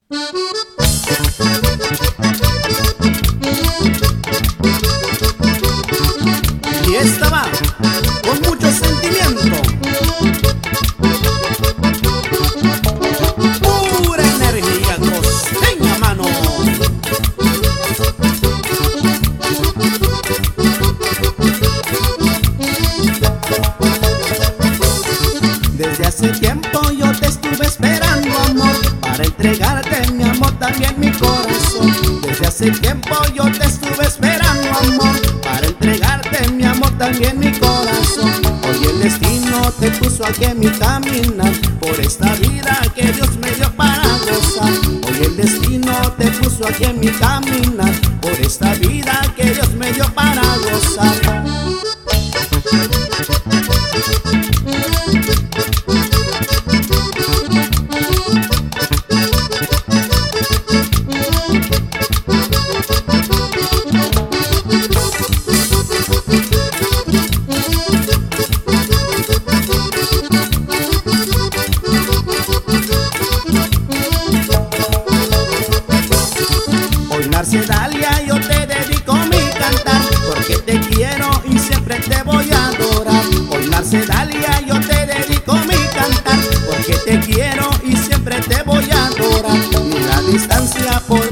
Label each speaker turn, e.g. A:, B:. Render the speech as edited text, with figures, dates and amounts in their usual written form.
A: Y esta va con mucho sentimiento, pura energía costeña, mano. Desde hace tiempo yo te estuve esperando, amor, para entregarte mi amor, también mi corazón. Desde hace tiempo yo te estuve esperando, amor, para entregarte mi amor, también mi corazón. Hoy el destino te puso aquí en mi caminar, por esta vida que Dios me dio para gozar. Hoy el destino te puso aquí en mi caminar, por esta vida que Dios me dio para gozar. Dalia, yo te dedico mi cantar, porque te quiero y siempre te voy a adorar. Hoy nace Dalia, yo te dedico mi cantar, porque te quiero y siempre te voy a adorar. Y la distancia por